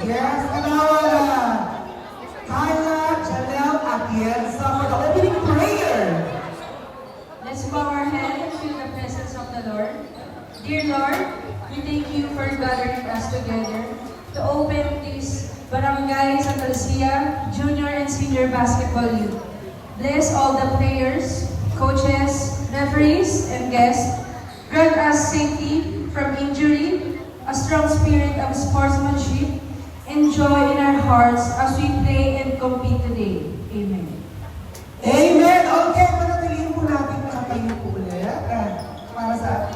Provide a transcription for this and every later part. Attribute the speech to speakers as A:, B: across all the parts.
A: Yes, and now, Kyla Janelle Atienza for the opening prayer.
B: Let's bow our head and feel the presence of the Lord. Dear Lord, we thank you for gathering us together to open this Barangay Santa Lucia Junior and Senior Basketball League. Bless all the players, coaches, referees, and guests. Grant us safety from injury, a strong spirit of sportsmanship, and joy in our hearts as we play and compete today. Amen.
A: Amen! Okay, panatiliin po natin nakatayo po ulit. Para sa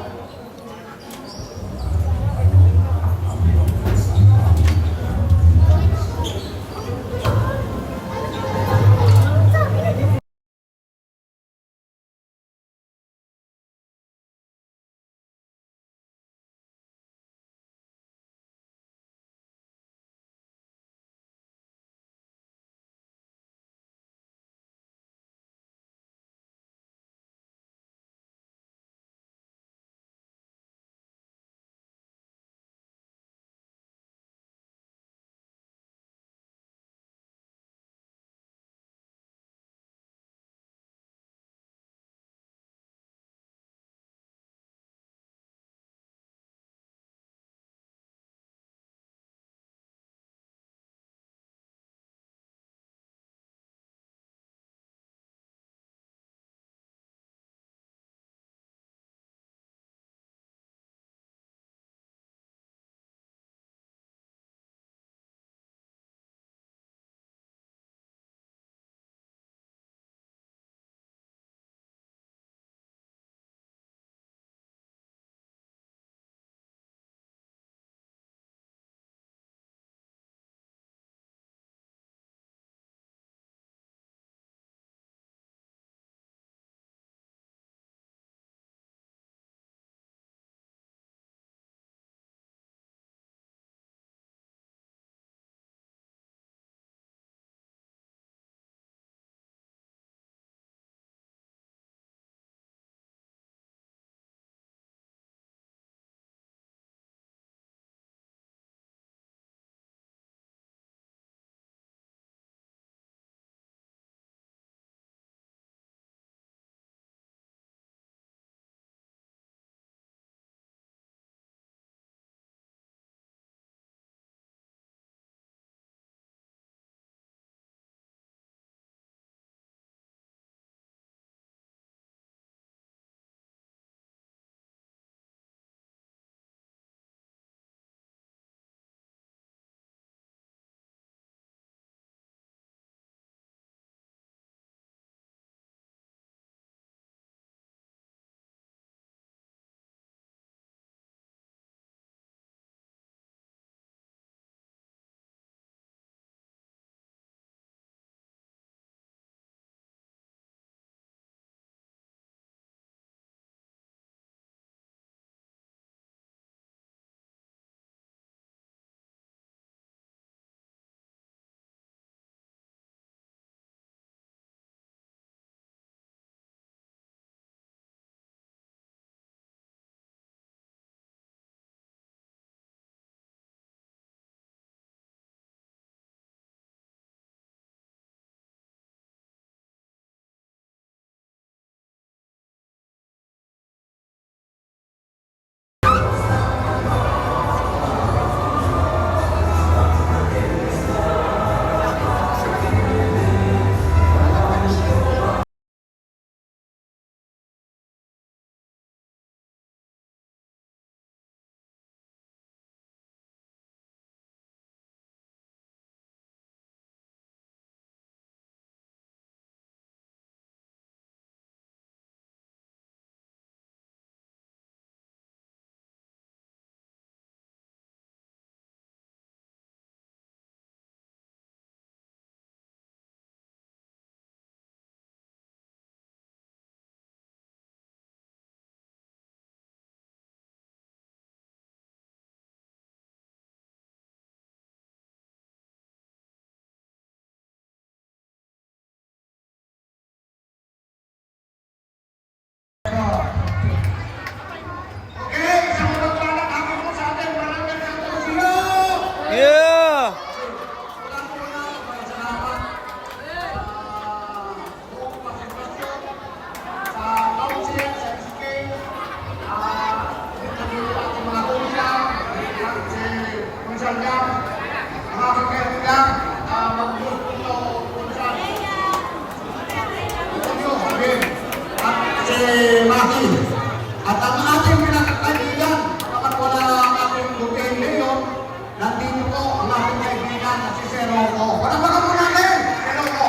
C: Ilonggo. Panabagan po natin! Ilonggo.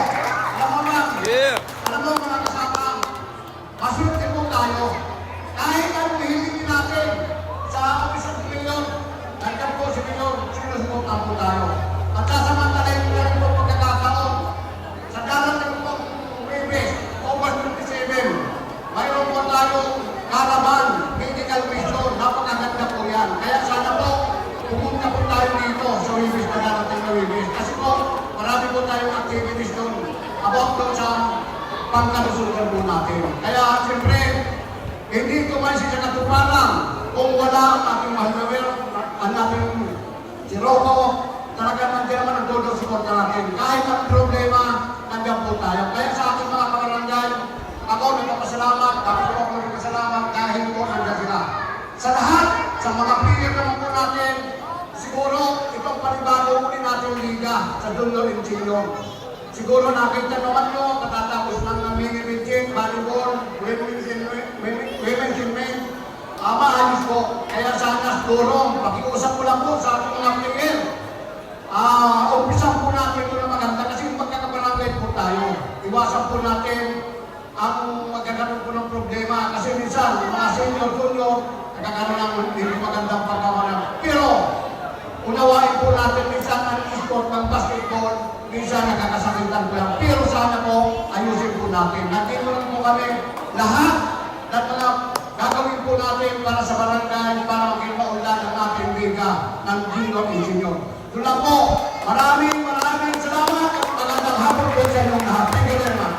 C: Alam mo ma'am, alam mo mga kasama, maswerte po tayo. Kahit ano hihingin natin sa office of Mayor, nandiyan po si Mayor, sinusuportan po tayo. At sasamantalayin ko rin po pagkakataon. Sa darating po Webes, August 27, mayroon po tayong Caravan Medical Mission. Napakaganda po yan. Kaya sana po, pumunta po tayo dito sa Webes na darating na Webes. Kasi po, marami po tayong activities doon about doon sa pangkalusugan po natin. Kaya siyempre, hindi ko man siya katuparan kung wala ang ating mahal na Mayor, ang ating si Rocco, talaga nandiyan naman ang todo support natin. Kahit ang problema, nandiyan po tayo. Kaya sa ating mga kabarangay, ako nagpapasalamat, tapos ako nagpapasalamat dahil po nandiyan sila. Sa lahat, sa mga player naman po natin, siguro itong panibago ulit natin yung liga sa Dundo Inchino. Siguro nakita naman nyo, katatapos lang ng mini region, volleyball, women's and men, maayos po. Kaya sana siguro, pakiusap ko lang po sa ating mga player. Umpisan po natin ito na maganda kasi magkakabarangay po tayo. Iwasan po natin ang magkakaroon po ng problema kasi minsan, yung mga senior, junior, nagkakaroon ng hindi magandang pagkawalan. Pero, unawain po natin minsan ang sport ng basketball, minsan nakakasakitan po yan. Pero sana po, ayusin po natin. Nandito lang po kami lahat at mga gagawin po natin para sa barangay, para makipaunlad ang ating liga ng Dundo Inchino. Doon lang po, maraming salamat at magandang hapon po sa inyong lahat. Thank you very much.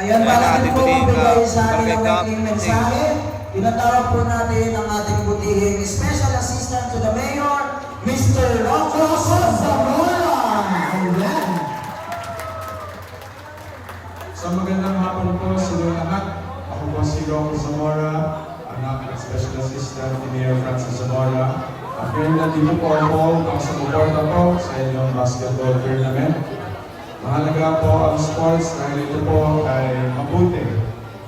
A: Ayan, para din po magbigay sa ating ating mensahe. Tinatawag po natin ang ating butihing Special Assistant to the Mayor, Mr. Rocco Zamora. Ayan.
D: So magandang hapon po sa inyo lahat. Ako po si Rocco Zamora, anak ng Special Assistant ni Mayor Francis Zamora. Ngayon nandito po ako ang sumuporta po sa inyong basketball tournament. Mahalaga po ang sports dahil ito po ay mabuti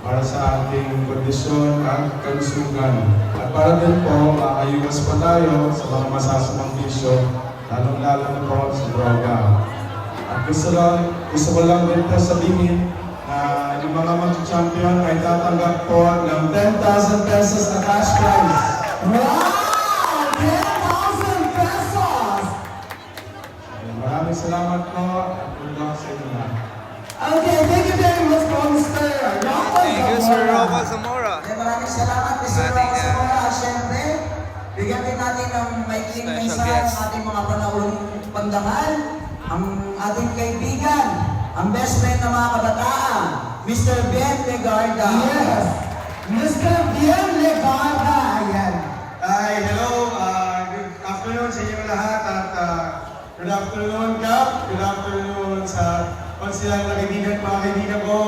D: para sa ating kondisyon at kalusugan. At para din po makaiwas pa tayo sa mga masasamang bisyo, lalong-lalo na po sa droga. At gusto ko lang din po sabihin na yung mga mag-champion ay tatanggap po ng 10,000 pesos na cash prize.
A: Wow! 10,000 pesos!
D: Maraming salamat po at good luck sa inyo na.
A: Okay, thank you very much po, Mr. Rocco
E: Thank you, Sir
A: Zamora.
E: Rocco Zamora.
A: Maraming salamat, Mr. Rocco Zamora. At syempre, bigyan din natin ng maikling
E: Special
A: mensahe
E: guest.
A: ang ating mga panahon pandangal, ang ating kaibigan, ang best friend ng mga kabataan, Mr. Ben Legarda. Yes, Mr. Ben Legarda. Ayan.
D: Hi, hello. Good afternoon sa inyo lahat at good afternoon, Cap. Good afternoon sa konsilang na kaibigan, mga kaibigan ko,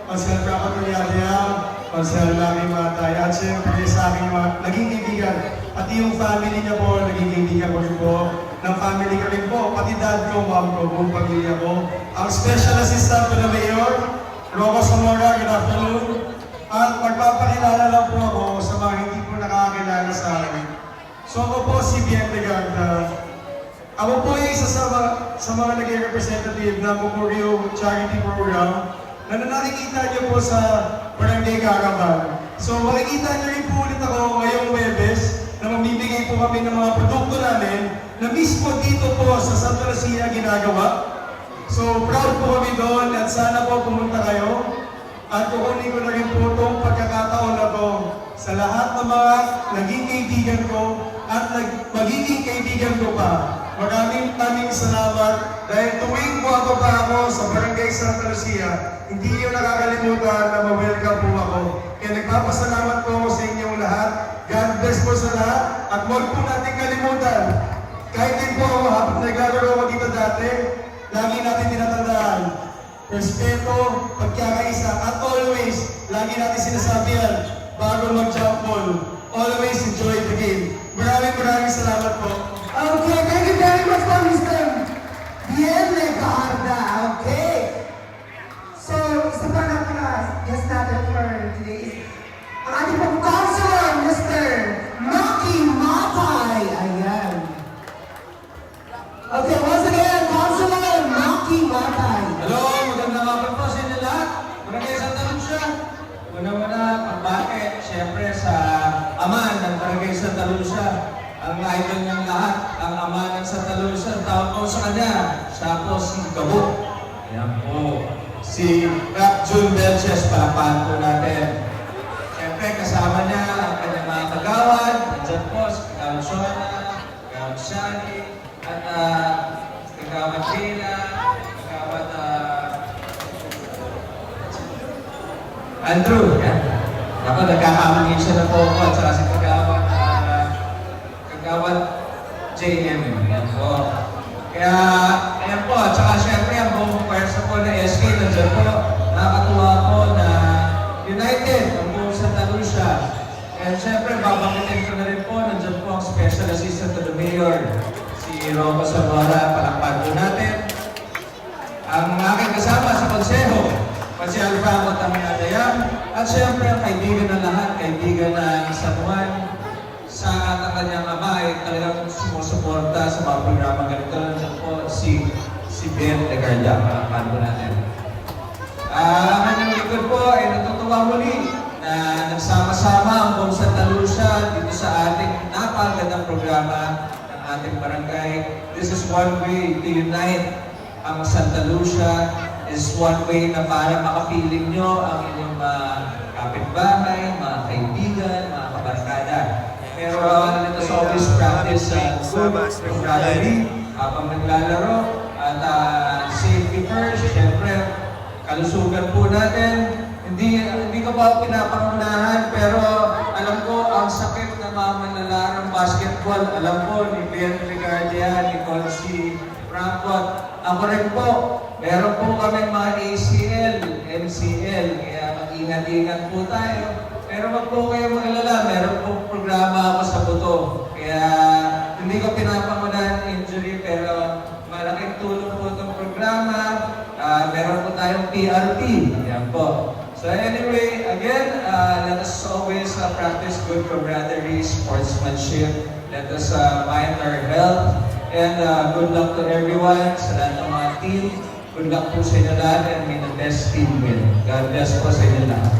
D: konsilang Kapatulyadya, konsilang Laki Matay, at siyempre sa aking mga naging kaibigan. Pati yung family niya po, naging kaibigan ko rin po. Ng family ko rin po, pati dad ko, mom ko, buong pamilya ko. Ang Special Assistant to the Mayor, Rocco Zamora, good afternoon. At magpapakilala lang po ako sa mga hindi po nakakakilala sa akin. So ako po si Bien Legarda. Ako po ay isa sa mga naging representative ng Memorial Charity Program na nakikita niyo po sa Barangay Caravan. So makikita niyo rin po ulit ako ngayong Webes na mamibigay po kami ng mga produkto namin na mismo dito po sa Santa Lucia ginagawa. So proud po kami doon at sana po pumunta kayo. At kukunin ko na rin po itong pagkakataon na to sa lahat ng mga naging kaibigan ko at magiging kaibigan ko pa. Maraming salamat dahil tuwing buwato pa ako sa Barangay Santa Lucia, hindi niyo nakakalimutan na ma-welcome po ako. Kaya nagpapasalamat po ako sa inyong lahat. God bless po sa lahat at huwag po natin kalimutan. Kahit din po ako habang naglalaro ako dito dati, lagi natin tinatandaan. Respeto, pagkakaisa, at always, lagi natin sinasabi yan, bago mag-jump ball, always enjoy the game. Maraming salamat po.
A: Okay, thank you very much po, Mr. Bien Legarda. Okay. So, isa pa na pala, guest natin for today. Ang ating pong counselor, Mr. Maki Matay. Ayan.
E: siyempre sa ama ng Barangay Santa Lucia, ang idol ng lahat, ang ama ng Santa Lucia, ang tawag ko sa kanya, siya po si Gabo. Ayan po, si Cap June Belches, palakpakan po natin. Siyempre kasama niya ang kanyang mga kagawad, nandiyan po si Kagawad Shona, Kagawad Shani, at Kagawad Rina, Kagawad Andrew. Yan. Ako, nagkakamangin siya na po ako at saka si Kagawad JM. Yan po. Kaya, ayan po, at saka siyempre ang buong pwersa po na SK, nandiyan po, nakakatuwa po na united ang buong Santa Lucia. And siyempre, babanggitin ko na rin po, nandiyan po ang Special Assistant to the Mayor, si Rocco Zamora, palakpan po natin. Ang aking kasama sa konseho, si Alfredo Tamiadayam, at siyempre ang kaibigan ng lahat, kaibigan ng San Juan, sa kanyang ama ay talagang sumusuporta sa mga programa ganito. Nandiyan po si Ben Legardia, palakpan po natin. Ang kanyang likod po ay natutuwa muli na nagsama-sama ang buong Santa Lucia dito sa ating napakagandang programa ng ating barangay. This is one way to unite ang Santa Lucia, is one way na para makapiling nyo ang inyong kapitbahay, mga kaibigan, mga kabarkada. Pero let us always practice good camaraderie habang naglalaro at safety first. Siyempre, kalusugan po natin. Hindi ko pa pinapangunahan, pero alam ko ang sakit na mamanalarang basketball. Alam ko ni Ben Legardia, ni Consi Frankfurt. Ako rin po, meron po kami mga ACL, MCL, kaya mag-ingat-ingat po tayo. Pero wag po kayo mag-alala, meron po programa ako sa buto. Kaya hindi ko pinapangunahan injury, pero malaking tulong po itong programa. Meron po tayong PRP. Yan po. So anyway, again, let us always practice good camaraderie, sportsmanship. Let us mind our health. And good luck to everyone, sa lahat ng mga team. Good luck po sa inyo lahat and may the best team win. God bless po sa inyo lahat.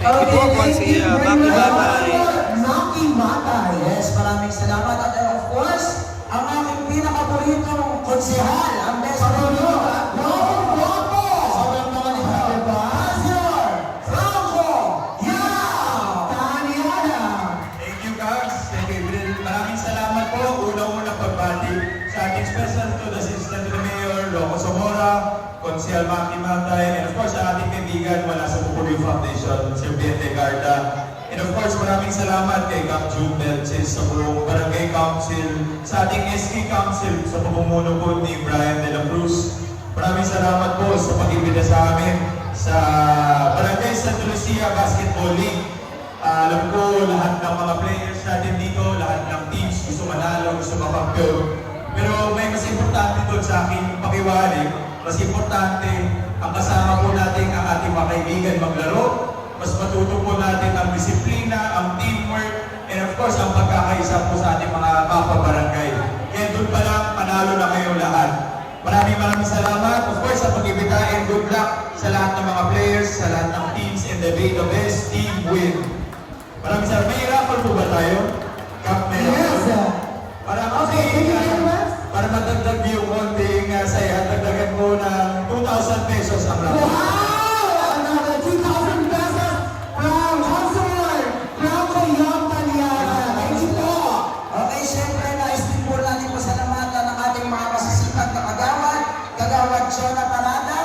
F: Thank you po, si Maki Batay.
A: Maki Batay. Yes, maraming salamat. At of course, ang aking pinakapaboritong konsehal, ang best friend nyo, Robo! Sobrang naman ni Pastor Franco Yao Taniana.
D: Thank you, Kags. Thank you, April. Maraming salamat po. Unang-unang pagbati sa ating special to the Assistant to the Mayor, Rocco Zamora, Consihal Maki Batay, and of course sa ating kaibigan mula sa Pupuri Foundation, Sir Ben Legardia. And of course, maraming salamat kay Cap June Belches sa buong Barangay Council, sa ating SK Council, sa pamumuno po ni Brian De La Cruz. Maraming salamat po sa pag-ibida sa amin sa Barangay Santa Lucia Basketball League. Alam ko lahat ng mga players natin dito, lahat ng teams gusto manalo, gusto mapagpyo. Pero may mas importante doon sa aking pakiwari, mas importante ang kasama po natin ang ating mga kaibigan maglaro. Mas matuto po natin ang disiplina, ang teamwork, and of course, ang pagkakaisa po sa ating mga kapabarangay. Kaya doon pa lang, panalo na kayo lahat. Maraming salamat. Of course, sa pag-ibita and good luck sa lahat ng mga players, sa lahat ng teams, and the best team win. Maraming salamat. May raffle po ba tayo? Cup na raffle? Para madagdag yung konting saya, dagdagan mo ng 2,000 pesos ang raffle.
A: Wow! Another 2,000 pesos from Councilor Franco Yao Taniana. Thank you po. Okay, siyempre, nais-din po natin pasalamatan ng ating mga masisipag na kagawad, Kagawad Jonah Parada,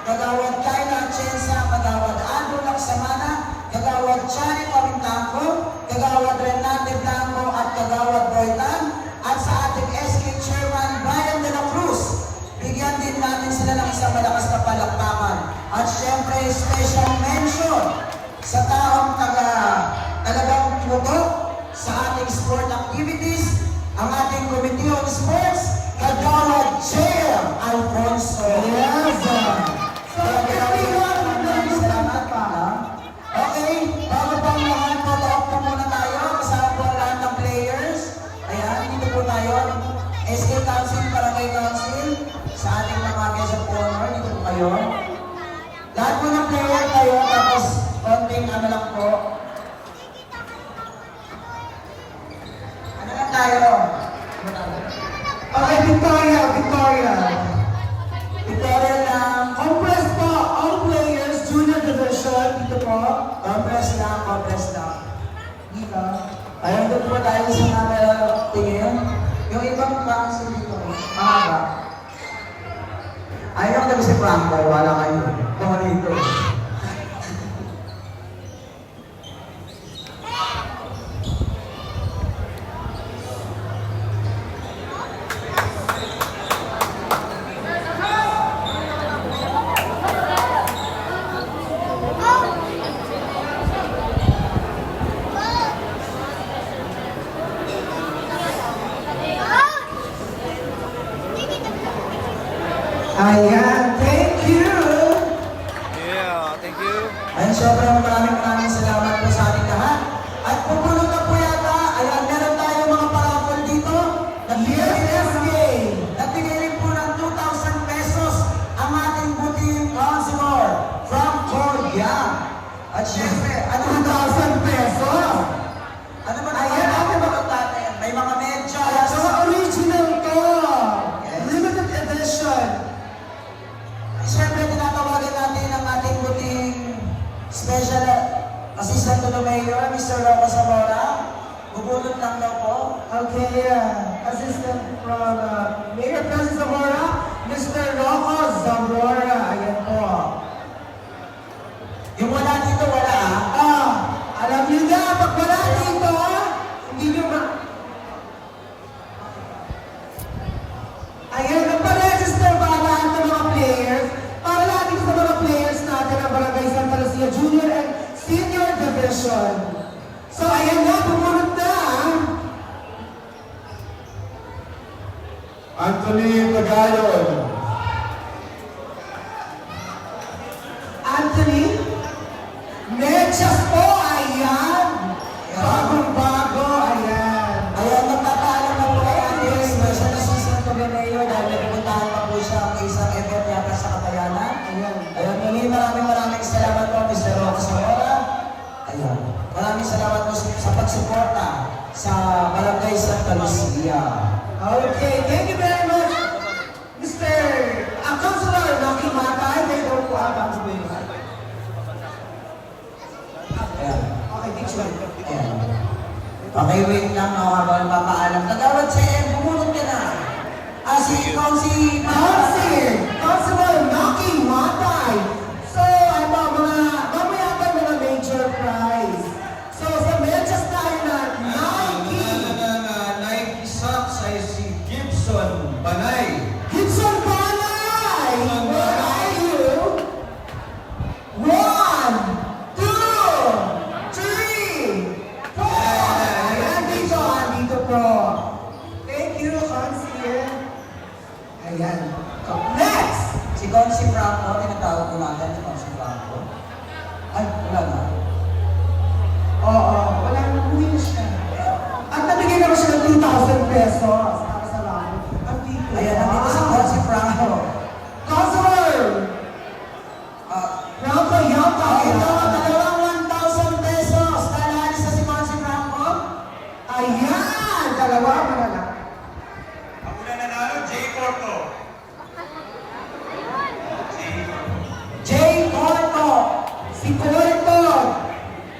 A: Kagawad Kayla Atienza, Kagawad Andrew Laksamana, Kagawad Chani Pamintangko, Kagawad Renate Blanco at Kagawad Boytan, at sa ating SK Chairman Brian De La Cruz. Bigyan din natin sila ng isang malakas na palakpakan. At syempre, special mention sa taong talagang tutok sa ating sport activities, ang ating Committee on Sports, Kagawad Chair Alfonso. Yes! So, maraming salamat pa. Okay, bago pang lahat, photo-op po muna tayo. Kasama po ang lahat ng players. Ayan, dito po tayo. SK Council, Barangay Council, sa ating mga guest of honor, dito po kayo. Lahat po ng player tayo, tapos tayo?
D: Okay, Victoria.
A: Victoria lang.
D: Compress po, all players, junior division, dito po.
A: Compress lang. Dito. Ayun doon po tayo sa camera tingin. Yung ibang klase dito, mahaba. Ayaw na si Franco, wala kayo. Mga dito.
D: Ayan, thank you.
F: Yeah, thank you.
A: Ayun, sobrang maraming salamat po sa ating lahat. At pupuno na po yata, ayan, meron tayo mga paraffol dito. Nagbigay rin po ng 2,000 pesos ang ating buting counselor from Korea. At syempre, ano
D: 2,000 pesos.
A: Ano ba ayan, natin? May mga medyas.
D: So, original to. Limited edition.
A: Siyempre, tinatawagan natin ang ating buting special assistant to the mayor, Mr. Rocco Zamora. Bubulot lang daw po.
D: Okay, assistant from Mayor Francis Zamora, Mr. Rocco Zamora. Ayan po.
A: Yung wala dito, wala
D: Alam niyo na, pag wala dito, hindi niyo Ayan, nagpa-register ba lahat ng mga players? Para lagi sa mga players natin ng Barangay Santa Lucia Junior and Senior Division. So, ayan na, pumunod na. Anthony Tagayon. Anthony? Medyas po, ayan. Bagong-bago, ayan.
A: Ayan, magpapaalam na po kay ating special assistant to the mayor dahil nagpuntahan pa po siya ang isang event yata sa Kabayanan.
D: Ayan.
A: Ayun, muli maraming salamat po, Mr. Rocco Zamora. Ayun, maraming salamat po sa pagsuporta sa Barangay Santa Lucia.
D: Okay, thank you very much, Mr. Councilor Rocky Matay. May daw po abang sabihin.
A: Ayan.
D: Okay, picture.
A: Ayan. Okay, wait lang no, habang papaalam. Kagawad sa bumunod ka na.
D: Councilor Rocky Matay. So, ano, mamaya pa mga major prize. So, sa medyas tayo na Nike.
E: Nike socks ay si Gibson Banay.
D: Gibson Banay! Where are you? 1, 2, 3, 4! Ayan, dito po. Thank you, Consier. Ayan. Next!
A: Si Consi Franco, tinatawag ko natin si Consi Franco. Ay, wala na.
D: Oo, wala nang uwi na siya. At nabigyan naman siya ng 2,000 pesos. Para sa langit. Ang dito.
A: Ayan, nandito si Consi Franco.
D: Councilor! Franco, yata.
A: Ito, dalawang 1,000 pesos. Nalalis na si Consi Franco.
D: Ayan! Dalawa, malala.
C: Ang una nanalo, Jay Corto.
A: Jay Corto.
D: Si Corto.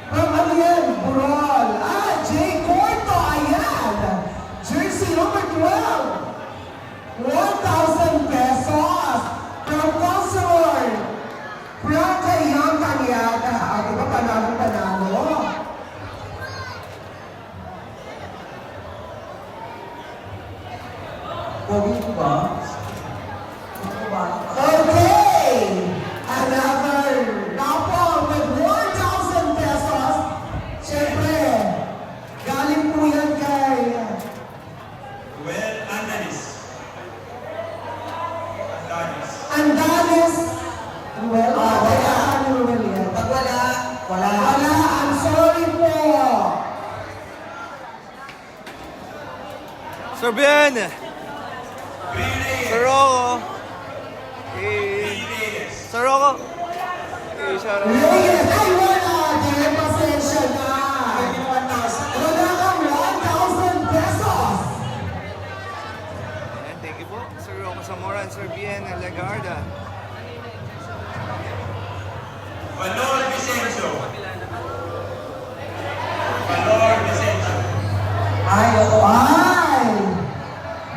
D: From ano yan? Burol. Jay Corto. Ayan. Jersey number 12. 1,000 pesos. From Councilor. Franca Yang Kanyata. Di ba panalo?
A: Pogi ko ba? Ano ba?
D: Okay! Another couple with 1,000 pesos. Siyempre, galing po yan kay
C: Well, Andalis.
D: Andalis. Well, wala. Ano well yan?
A: Pag wala, wala.
D: Wala, I'm sorry po.
F: Sir Ben! Sir Rocco! Hey! Sir Rocco! Hey, shout out!
D: Reyes, ay wala. Dire, pasensya na. Wala kang 1,000 pesos.
F: Sir Bien Legarda.
D: Valor Vicencio. Valor Vicencio.
A: Ay, oo.
C: Ay!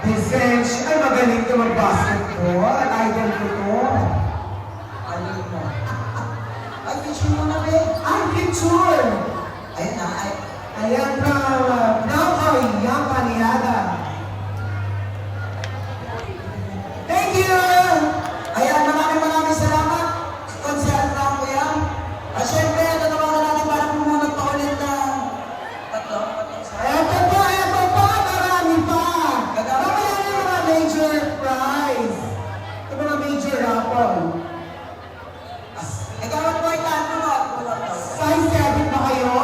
C: Vicencio, ay magaling ka mag-basketball. Idol ko to.
A: Ano mo? Ay, picture mo na, be.
C: Ay, picture!
A: Ayun na, ay.
C: Ayan from Nakoy, Yang Paniada. Thank you!
A: Ayan, maraming salamat. Konsehal na po yan. At syempre, tatawagan natin para pumunod pa ulit ng tatlong sa...
C: Eto pa, marami pa! Mamaya yung mga major prize. Yung mga major raffle.
A: Nagawat po ay tanto mo at kulang to.
C: Size 7 ba kayo?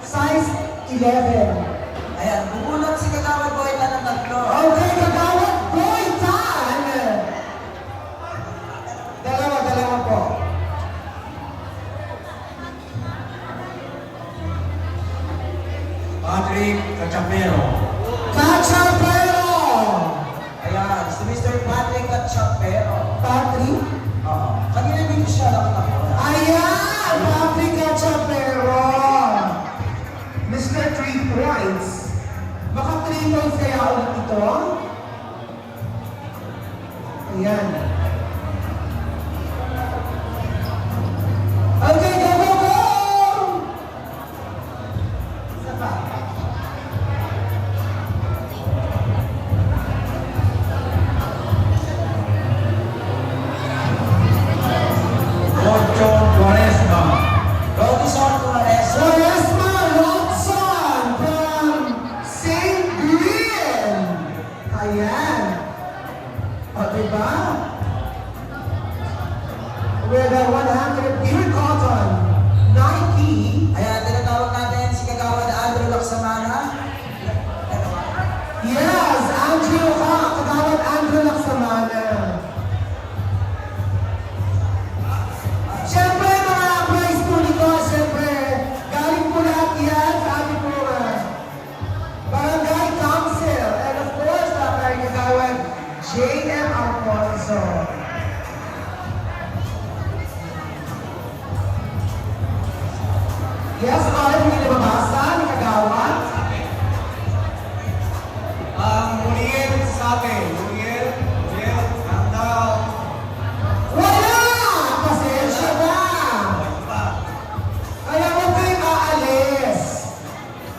C: Size 11.
A: Ayan, bubunot si Kagawad Boy ng tatlo.
C: Okay, Kagawad Boy Tan! Dalawa po.
E: Patrick Cachapero.
C: Cachapero!
A: Ayan, si Mr. Patrick at Chapero.
C: Patrick?
A: Oo. Kanina dito siya lang ako.
C: Ayan! Patrick Cachapero! Mr. 3 points. Baka 3 points kaya ulit ito? Ayan. Okay, go, go, go! Isa pa.
E: Ocho Quaresma.
A: Robinson Flores.
C: Quaresma Robson from St. Green. Ayan. O, diba? With a 100 pure cotton, Nike.
A: Ayan, tinatawag natin si Kagawad Andrew Laksamana.
C: Yes, Andrew ka. Kagawad Andrew Laksamana. Siyempre, mga prize po nito, siyempre, galing po lahat yan sa ating po Barangay Council. And of course, kay Kagawad J.M. Alfonso. Yes, hindi na mabasa ni Kagawad.
E: Muriel Sabe. Muriel Landao.
C: Wala! Pasensya na! Kaya huwag kayong aalis.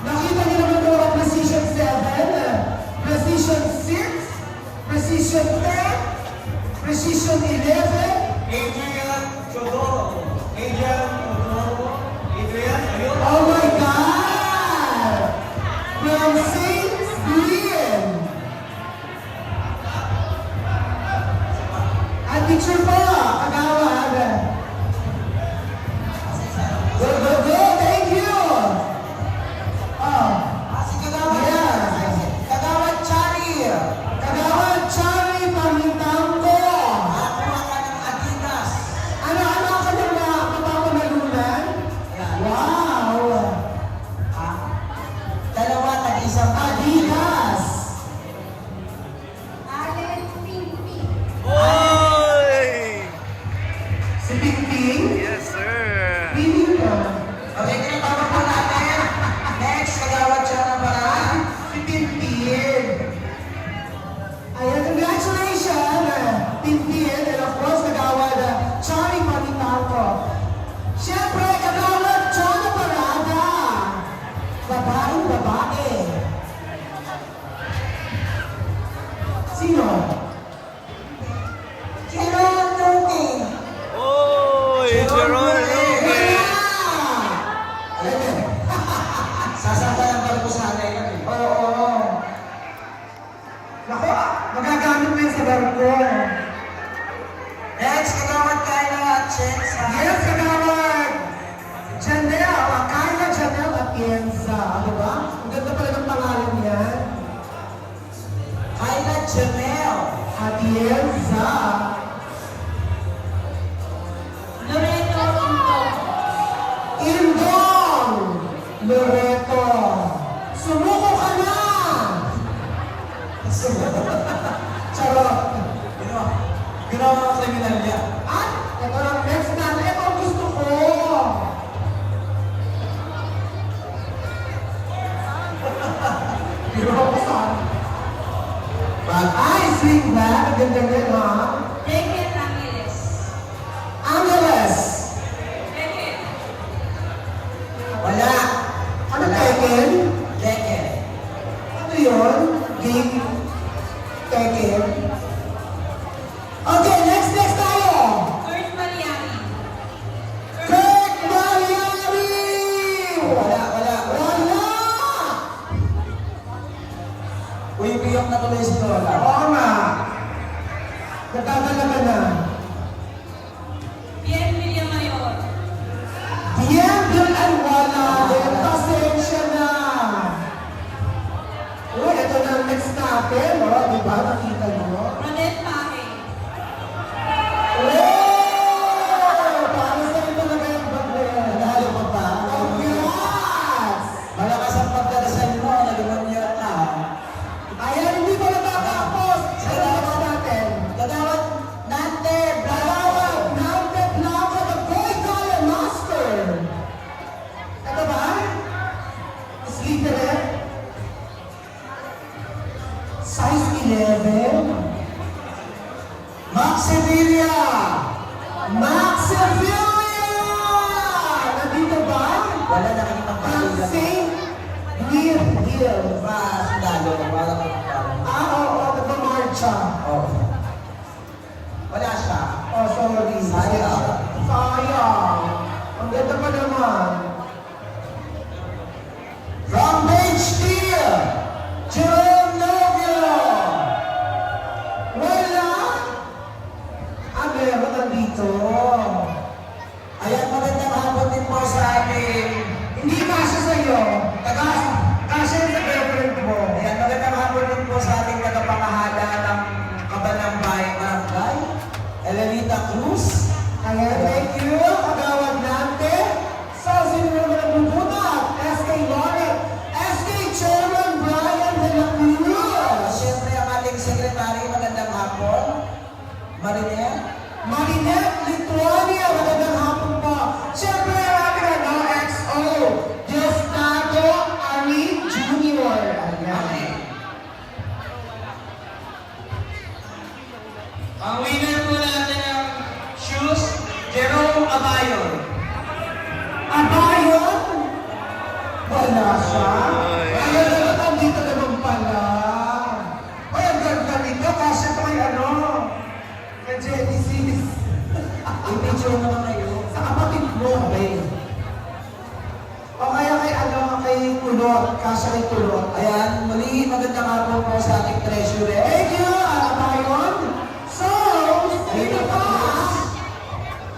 C: Nakita niyo naman ito ang Precision 7, Precision 6, Precision 10, Precision 11.
E: Adrian Chodoro. Adrian Chodoro. Adrian, ayun.
C: Oh my God! From St. Green. At picture po, Kagawad. Go, go, go! Thank you! Oh,
A: Si Kagawad.
C: Yes.
A: Kagawad Chari.
C: Kagawad Charlie Pamintangko.
A: Nakakuha ka ng Adidas.
C: Ano ang kanyang mapapamalunan?
A: Ayan.
C: Wow!
A: Ah, dalawa at isang
C: Adidas!
F: Oy!
C: Si Pingping?
F: Yes, sir.
C: Pili ka.
A: Okay, tinatawag po natin. Next, Kagawad Chana para.
C: Si Pingping. Ayan, congratulations! Pingping, and of course, Kagawad Charlie Pamintangko. Siyempre, Kagawad Chana Parada. Babaeng babae. Sino?
A: Jerome Luque.
F: Oy! Jerome Luque.
C: Ayan.
A: Sasantalan pa po sa atin yan eh.
C: Oo. Naku, magagamit mo yun sa barko.
A: Next, Kagawad Kyla at Chensa.
C: Yes, Kagawad! Janelle, Kyla Janelle Atienza. Ano ba? Ang ganda pala ng pangalan niya.
A: Kyla Janelle.
C: Atienza.
B: Loreto Quinto.
C: Indong Loreto. Sumuko ka na!
A: Charot. Ginawa ko sa minal niya.
C: At ito ang next natin. Ito ang gusto ko. Pero ako saan? Ay, swing back. Ang ganda niya, ha?
B: Beckett Angeles.
C: Angeles.
B: Beckett.
A: Wala.
C: Ano Tekken?
A: Leke.
C: Ano yun? Game? Tekken? Okay, next tayo!
B: Kurt Mariani.
C: Kurt Mariani!
A: Wala.
C: Wala!
A: Uy, piyok na tuloy si Lola.
C: Oo nga. Nagkakalaga na.
B: Bien Villamayor.
C: Bien, and wala din. Pasensya na. Uy, ito na ang next natin. O, di ba? Nakita nyo?
B: Ronel Pahe.
C: Oh! Paano sa'yo talaga yung bagay?
A: Nanalo pa ba?
C: Congrats!
A: Malakas ang pagdadasal mo. Nag-imanyo na.
C: Ayan, hindi pa natatapos. Sa next natin.
A: Gagawat Nante
C: Dalawang Nante Blanco, the Gold Dollar Master. Ito ba? Sleeper. Size 11.
A: Max Sevilla.
C: Max Sevilla! Nandito ba?
A: Wala na kami magpapalala.
C: Maxine Deal.
A: Pa, sundalo. Wala kami magpapalala.
C: Oo, nagmamarcha.
A: Oh. Wala siya.
C: Oh, sorry.
A: Sayang.
C: Sayang. Ang ganda pa naman.
A: Rampage Steel. Jerome Novio.
C: Wala! Ah, meron nandito.
A: Ayan, magandang hapon din po sa ating
C: Hindi kasya sa'yo. Kasya sa girlfriend mo.
A: Ayan, magandang hapon din po sa ating tagapangahala ng Kabanambay Barangay, Elenita Cruz.
C: Ayan, thank you. Kagawad natin. Sa sino naman ang bubunat? SK Lauren. SK Chairman Brian de la Cruz.
A: Siyempre ang ating sekretary, magandang hapon. Mariner.
C: Marinette Lituania. Magandang hapon po. Siyempre ang ating XO. Gestato Ari Jr. Ayan.
E: Ang winner po natin ng shoes, Jerome Abayon.
C: Abayon? Wala siya. Ayun na naman, dito naman pala. Ay, ang ganda nito. Kasi ito kay ano? Kay Genesis.
A: I-picture naman kayo.
C: Sa kapatid mo, babe. O kaya kay ano, kay Kulot. Kasi kay Kulot.
A: Ayan, muli magandang hapon po sa ating treasurer.
C: Thank you, Abayon. So, dito pa.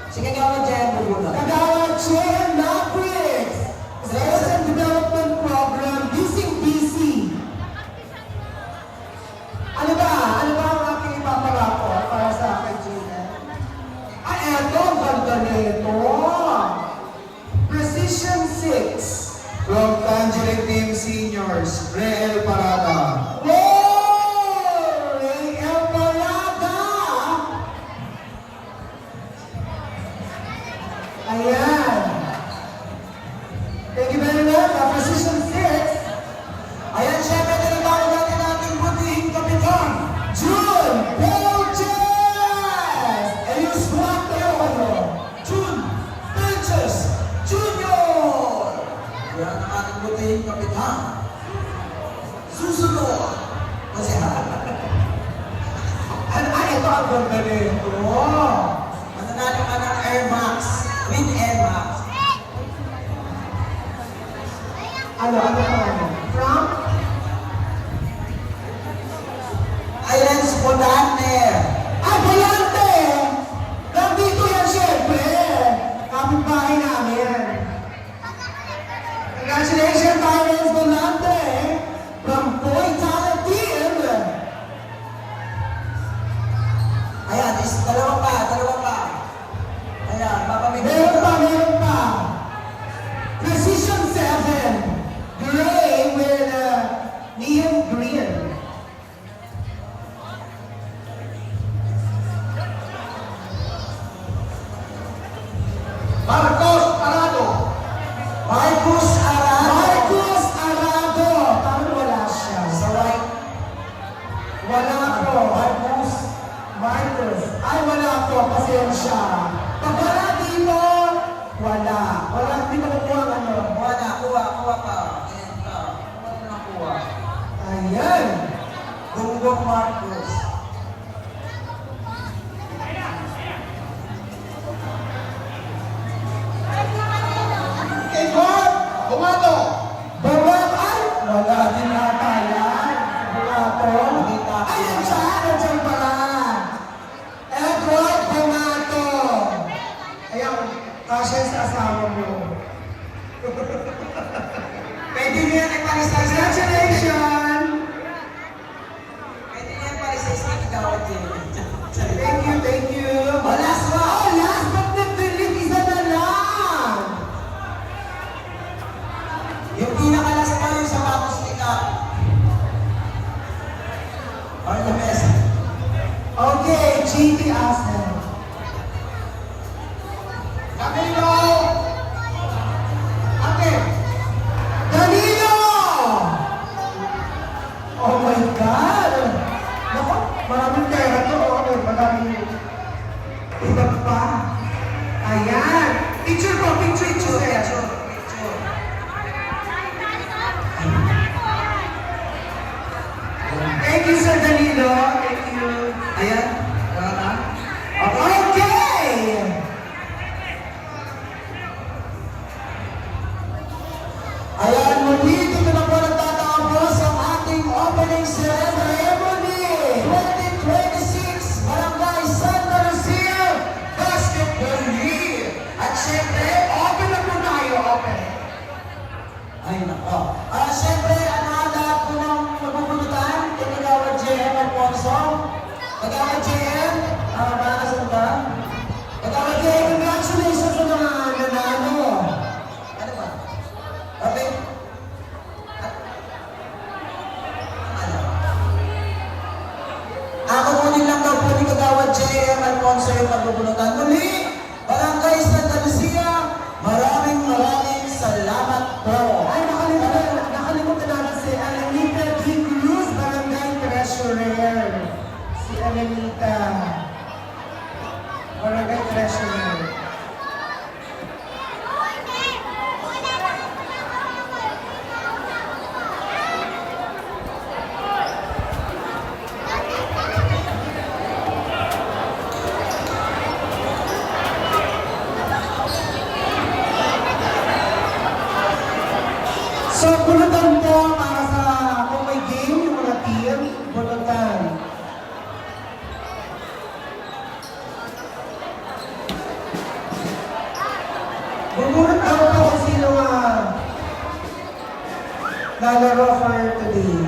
A: Sige ka mo dyan, bubuna.
C: Kagawad Chen Matrix. Sales and Development Program, BC. Ano ba? Ano ba ang aking ipaparapo para sa akin, Jen? Ay, eto, ang ganda nito. Precision 6.
D: From Tangerine Team Seniors, Reel Parada.
C: Wow! El Parada! Ayan. Thank you very much. Precision 6.
A: Ayan, syempre, tinatawag natin ating butihing kapitan.
C: June Pelches!
A: Elius Guantero. June Pelches Jr. Yan ang ating butihing kapitan. Susunod. Kasi
C: Ay, ito ang ganda nito.
A: mananalo ka ng Air Max. With Air Max.
C: Ano pa? From?
A: Irene Spodante.
C: Ay, Volante! Nandito yan, syempre. Kapitbahay namin. Congratulations, Irene Volante! From Boy Talent Team!
A: Ayan, dalawa pa. Ayan,
C: Meron pa. Precision 7. Gray with
A: Marcos.
C: Kay God, bumato.
A: Babat ay! Wala din ata yan. Bumato. Ayun siya! Nandiyan pala! Edward Bumato!
D: Ayan, kasya sa asawa mo.
A: Pwede niyo yan ipalista. Congratulations! Pwede niyo yan ipalista sa Kagawad din.
D: Thank you, thank you.
A: Oh, last one! Oh, last but not the least, isa na lang! Yung pinakalas pa yung sapatos ni Kap. Or the best. Okay, GT Aslan.
C: Camilo. Ate.
A: Danilo! Oh my God!
D: Naku, maraming pera to. Oh, maraming
A: Iba pa.
D: Ayan! Picture ko, picture. Thank you, Sir Danilo. Thank you.
A: Ayan.
D: Okay.
A: Okay! Ayan, muli dito na po nagtatapos ang ating opening ceremony 2026 Barangay Santa Lucia Basketball League. At syempre,
C: Open na po tayo, open.
A: ay nako. Syempre, lahat po ng magbubulutan, kay Kagawad JM Alfonso. Kagawad JM, saan ba? Kagawad JM, congratulations sa mga nanalo. Ano ba? Okay. Ano? Ako kunin lang daw po ni Kagawad JM Alfonso yung magbubulutan. Muli, Barangay Santa Lucia, maraming salamat po.
D: Ay, nakalimutan natin si Alanita D. Cruz, Barangay Treasurer. Si Alanita. Barangay Treasurer. So, bunutan po para sa kung may game, yung mga team, bunutan. Bubunot daw po kung sino lalaro for today.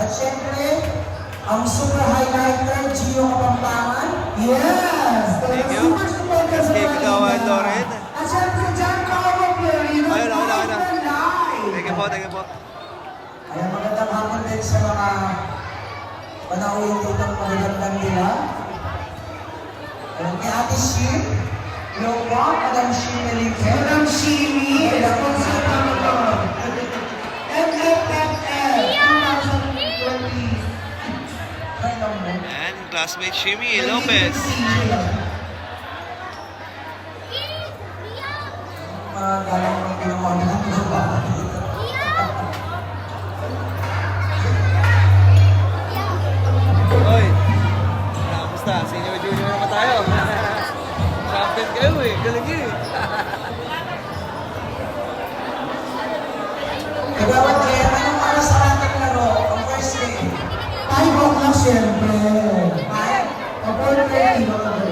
A: At syempre, ang super highlighter, Gio Kapampangan. Yes!
F: Thank you. SK Kagawa and Loren.
A: At syempre, John Carlo Perino.
F: Ayun, ayun, ayun. Thank you po, thank you po.
A: Ayan, magandang hapon din sa mga panauhin itong magagandang nila. Ayan, kay Ate Shim. Hello po, Madam Shim Elike. Madam Shimi. Ayan po sa Panginoon. MFFL 2020. Ay, lang mo.
F: And classmate Shimmy Lopez.
A: Galang ng ginawa ng mga
F: Hoy, kamusta? Senior junior naman tayo. Champion kayo eh, galing eh.
A: Kagawad kayo, anong para sa ating laro? Ang first game. 5 o'clock siyempre. 5? O 4:30 ba ka ba?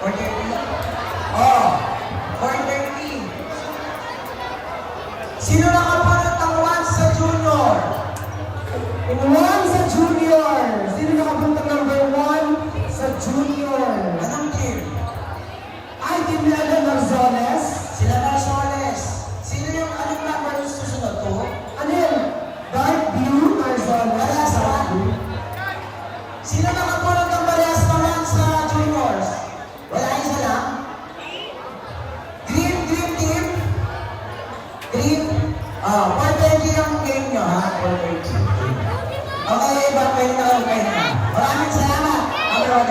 A: 4:30? Oh, 4:30. Sino nakapunot ang 1 sa junior? 1 sa junior. Sino nakapunta number 1 sa junior? Anong team? Ay, team nila Narzones. Sila Narzones. Sino yung anong number yung susunod to? Ano yun? Dark blue Narzones. Wala sa sino nakapunot ang parehas naman sa juniors? Wala isa lang? Green team? Green? 4:30 ang game nyo ha? 4:30. Okay, bakit na kayo na? Maraming salamat.
F: Alright,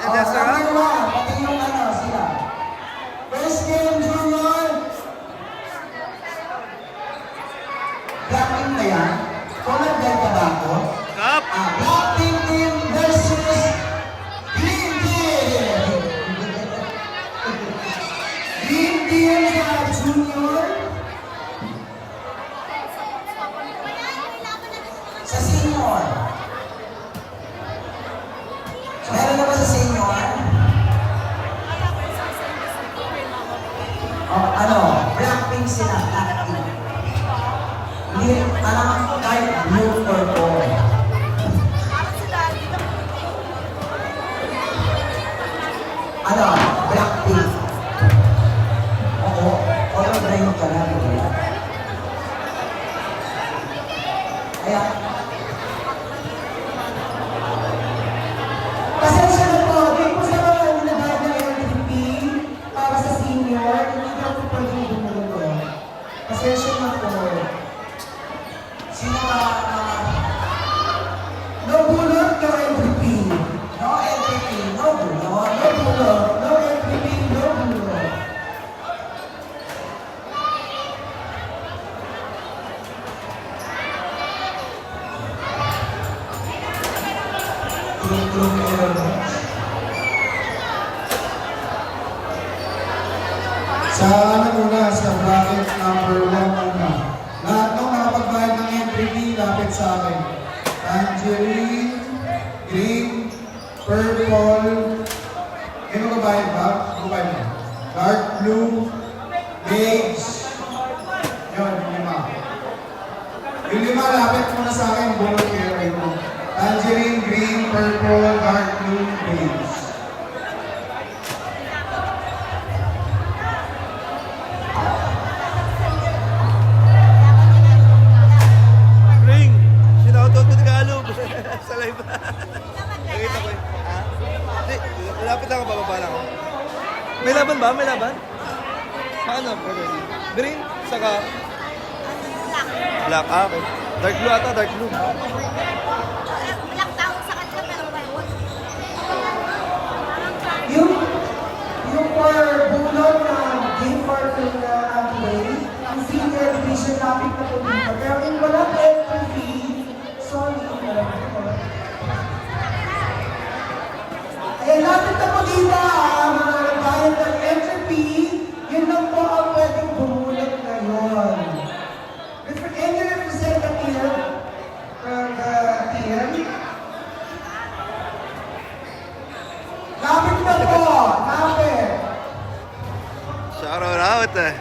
F: and that's a wrap.
A: Pati yung ano sila. First game, junior. Blackpink na yan? Colored guide ka ba ako?
F: Cup!
A: Blackpink team versus Green team. Green team sa junior. Sa senior. Meron na ba sa senior? Ano? Blackpink sila. Blackpink. Hindi, parang kahit blue or gold. Ano? Blackpink. Oo. Color blind ka na. Kaya, pasensya na po, di po sa mga nilagay ng LTP para sa senior, hindi na po pwedeng bumulo. Pasensya na po. Sino na no bulot, no LTP. No LTP, no bulot, no bulot, no LTP, no bulot. Tulong-tulong kayo.
D: Sa ano muna, sa bracket number 1 muna. Lahat ng nakapagbayad ng entry fee, lapit sa akin. Tangerine, green, purple, ano ka bayad ba? Ano bayad ba? Dark blue, beige, yun, yung 5. Yung 5, lapit muna sa akin, bulot kayo. Tangerine, green, purple, dark blue, beige.
F: Ring! Sinautot ko ni Kalub sa live. Nakita ko eh. Ha? Hindi, lapit ako, bababa lang ako. May laban ba? May laban? Paano? Green? Saka? Black. Ah, okay. Dark blue ata, dark blue.
G: Black tawag sa kanila pero white.
A: Yung for bulot na game for play, ang senior division topic na po dito. Pero kung wala pa LTP, sorry. Ayan, lapit na po dito mga nagbayad ng LTP, yun lang po ang pwedeng bumulot ngayon. Any representative from the team? Lapit na po! Lapit!
F: Shout out eh.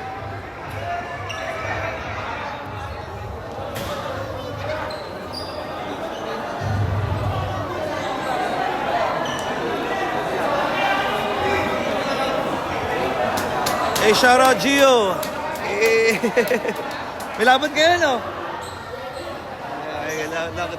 F: Hey, shoutout Gio. Eh, may laban kayo, no? Ay, lakad.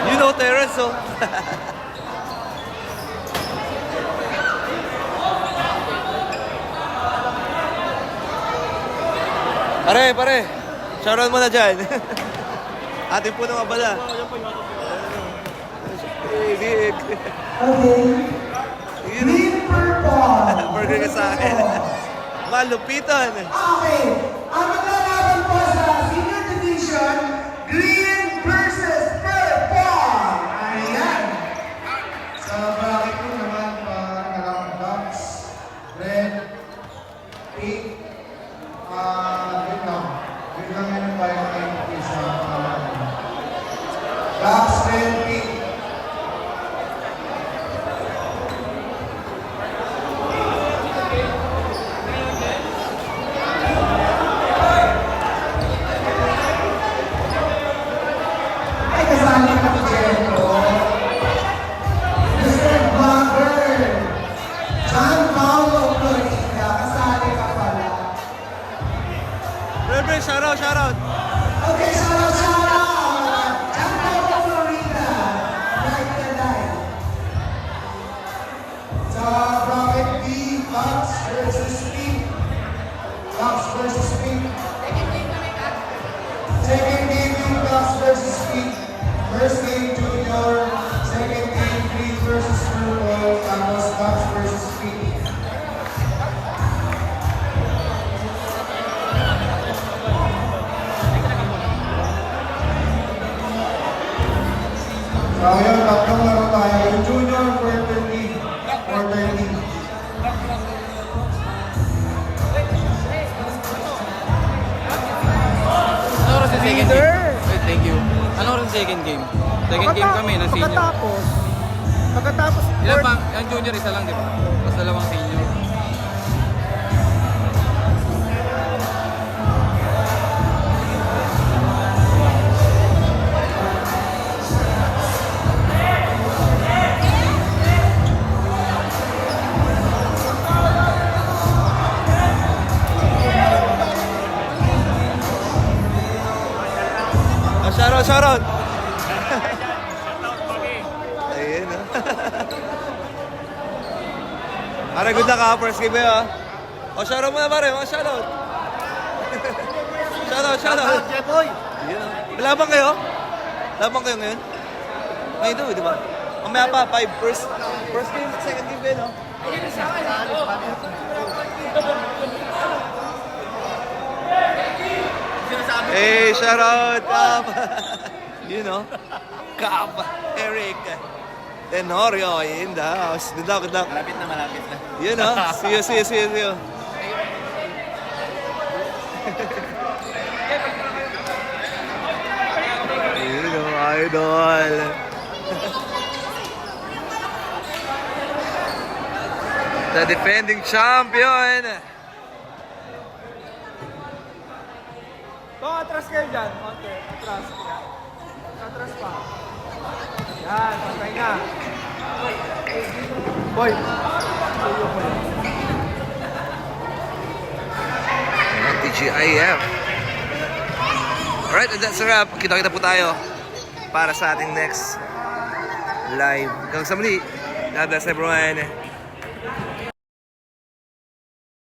F: You know Terrence, oh. Pare. Shoutout mo na dyan. Atin po ng abala. Big.
A: Okay. Green purple.
F: Burger ka sa akin. Malupitan.
A: Okay. Ang maglalaban po sa senior division, green versus purple. Ayan.
C: Sa bracket ko naman, parang box, red, pink, yun lang yun ang bayan kayo sa box, red, pink.
A: Ay, kasali ka si Jericho. Mr. Blogger. John Paulo Florida. Kasali ka pala.
F: Bre, shoutout.
A: Okay, shout out. John Paulo Florida. Right to die.
C: Sa bracket B, box versus pink. Box versus pink. Second game yung box versus pink. First game junior. Second game green versus purple. Tapos box versus pink. So yun, tatlong laro tayo. Yung junior, 4:30. 4:30.
H: Ano oras yung second game? Wait, thank you. Ano oras yung second game? Second game kami ng senior.
A: Pagkatapos,
H: Ilan pa? Ang junior isa lang, di ba? Tapos dalawang senior.
F: Shoutout. Ayun, oh. Pare, good luck, ha. First game ha. O, shoutout mo na, pare. Mga shoutout. Shoutout.
D: Jeboy!
F: Ayun, oh. May laban kayo? Laban kayo ngayon? Ngayon daw, di ba? Mamaya pa, 5. First game, second game kayo, no? Hey, shoutout, Cap! You know, Cap, Eric, Tenorio in the house. Good luck.
H: Malapit na.
F: You know, see you. You know, idol. The defending champion.
D: Atras kayo dyan. Konti. Atras. Atras pa. Yan. Patay na. Boy.
F: TGIF. Alright, and that's a wrap. Kita-kita po tayo para sa ating next live. Hanggang sa muli. God bless everyone.